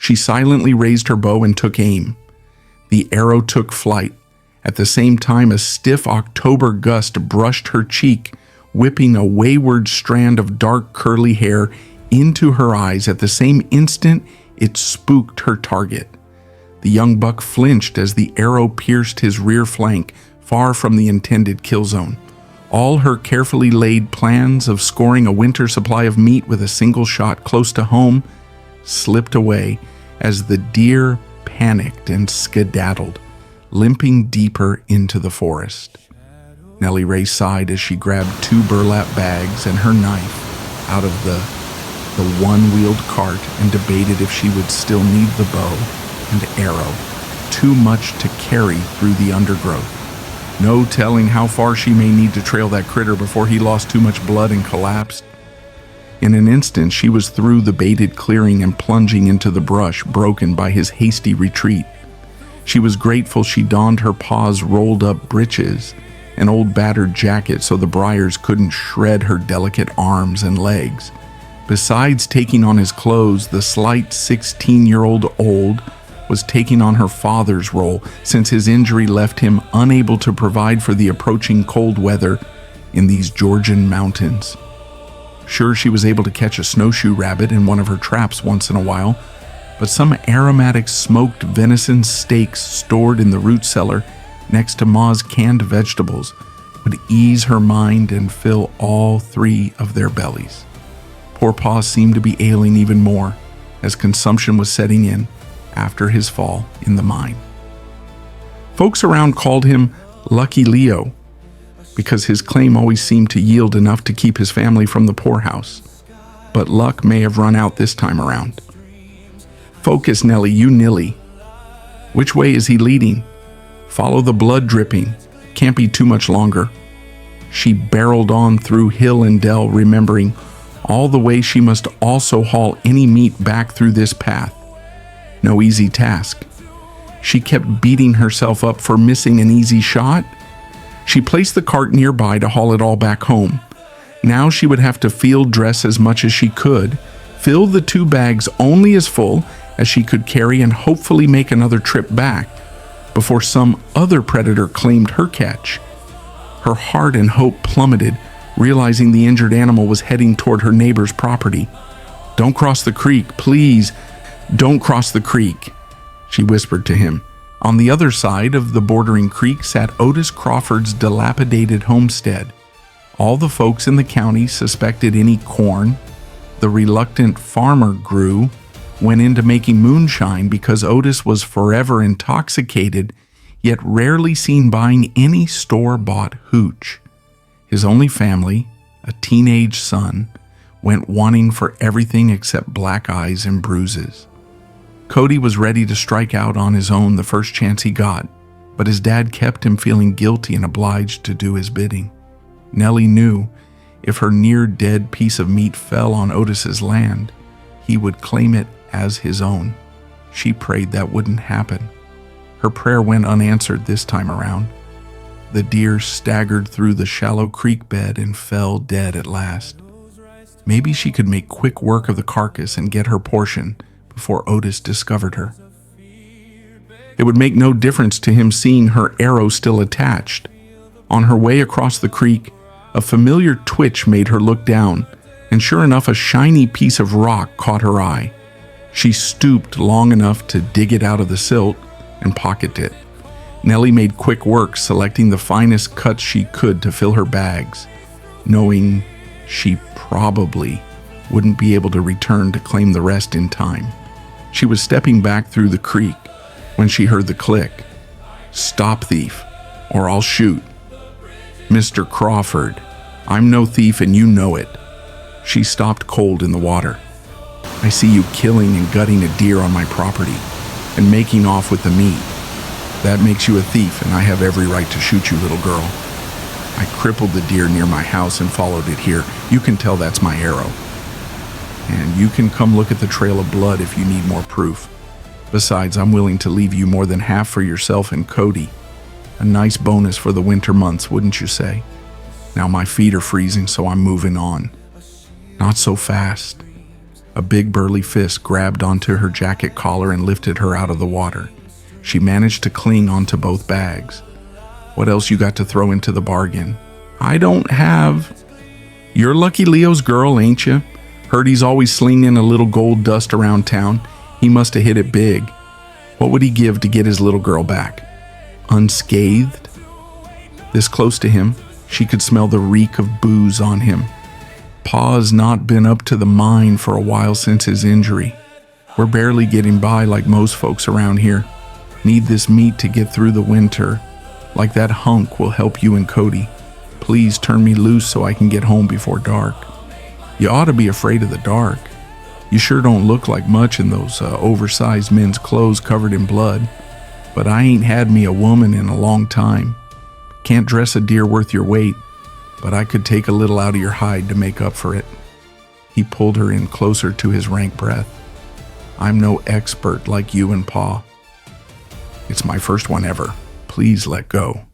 She silently raised her bow and took aim. The arrow took flight. At the same time, a stiff October gust brushed her cheek, whipping a wayward strand of dark curly hair into her eyes. At the same instant, it spooked her target. The young buck flinched as the arrow pierced his rear flank, far from the intended kill zone. All her carefully laid plans of scoring a winter supply of meat with a single shot close to home slipped away as the deer panicked and skedaddled, limping deeper into the forest. Nellie-Rae sighed as she grabbed 2 burlap bags and her knife out of the one-wheeled cart and debated if she would still need the bow and arrow, too much to carry through the undergrowth. No telling how far she may need to trail that critter before he lost too much blood and collapsed. In an instant, she was through the baited clearing and plunging into the brush, broken by his hasty retreat. She was grateful she donned her paws rolled-up breeches, an old battered jacket so the briars couldn't shred her delicate arms and legs. Besides taking on his clothes, the slight 16-year-old was taking on her father's role, since his injury left him unable to provide for the approaching cold weather in these Georgian mountains. Sure, she was able to catch a snowshoe rabbit in one of her traps once in a while, but some aromatic smoked venison steaks stored in the root cellar next to Ma's canned vegetables would ease her mind and fill all 3 of their bellies. Poor Pa seemed to be ailing even more as consumption was setting in after his fall in the mine. Folks around called him Lucky Leo because his claim always seemed to yield enough to keep his family from the poorhouse. But luck may have run out this time around. Focus, Nellie, you nilly. Which way is he leading? Follow the blood dripping. Can't be too much longer. She barreled on through hill and dell, remembering all the way she must also haul any meat back through this path. No easy task. She kept beating herself up for missing an easy shot. She placed the cart nearby to haul it all back home. Now she would have to field dress as much as she could, fill the 2 bags only as full as she could carry, and hopefully make another trip back before some other predator claimed her catch. Her heart and hope plummeted, realizing the injured animal was heading toward her neighbor's property. "Don't cross the creek, please. Don't cross the creek," she whispered to him. On the other side of the bordering creek sat Otis Crawford's dilapidated homestead. All the folks in the county suspected any corn the reluctant farmer grew went into making moonshine, because Otis was forever intoxicated, yet rarely seen buying any store-bought hooch. His only family, a teenage son, went wanting for everything except black eyes and bruises. Cody was ready to strike out on his own the first chance he got, but his dad kept him feeling guilty and obliged to do his bidding. Nellie knew if her near-dead piece of meat fell on Otis's land, he would claim it as his own. She prayed that wouldn't happen. Her prayer went unanswered this time around. The deer staggered through the shallow creek bed and fell dead at last. Maybe she could make quick work of the carcass and get her portion before Otis discovered her. It would make no difference to him seeing her arrow still attached. On her way across the creek, a familiar twitch made her look down, and sure enough, a shiny piece of rock caught her eye. She stooped long enough to dig it out of the silt and pocketed it. Nellie made quick work, selecting the finest cuts she could to fill her bags, knowing she probably wouldn't be able to return to claim the rest in time. She was stepping back through the creek when she heard the click. "Stop, thief, or I'll shoot." "Mr. Crawford, I'm no thief and you know it." She stopped cold in the water. "I see you killing and gutting a deer on my property and making off with the meat. That makes you a thief, and I have every right to shoot you, little girl. I crippled the deer near my house and followed it here. You can tell that's my arrow. And you can come look at the trail of blood if you need more proof. Besides, I'm willing to leave you more than half for yourself and Cody. A nice bonus for the winter months, wouldn't you say? Now my feet are freezing, so I'm moving on." "Not so fast." A big burly fist grabbed onto her jacket collar and lifted her out of the water. She managed to cling onto both bags. What else you got to throw into the bargain? I don't have... You're Lucky Leo's girl, ain't you? Heard he's always slinging a little gold dust around town. He must have hit it big. What would he give to get his little girl back? Unscathed? This close to him, she could smell the reek of booze on him. Pa's not been up to the mine for a while since his injury. We're barely getting by like most folks around here. Need this meat to get through the winter. Like that hunk will help you and Cody. Please turn me loose so I can get home before dark. You ought to be afraid of the dark. You sure don't look like much in those oversized men's clothes covered in blood. But I ain't had me a woman in a long time. Can't dress a deer worth your weight, but I could take a little out of your hide to make up for it. He pulled her in closer to his rank breath. I'm no expert like you and Pa. It's my first one ever. Please let go.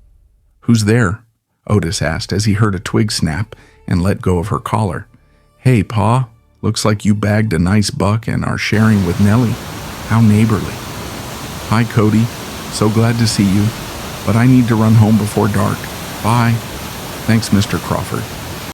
Who's there? Otis asked as he heard a twig snap and let go of her collar. Hey, Pa. Looks like you bagged a nice buck and are sharing with Nellie. How neighborly. Hi, Cody. So glad to see you, but I need to run home before dark. Bye. Thanks, Mr. Crawford.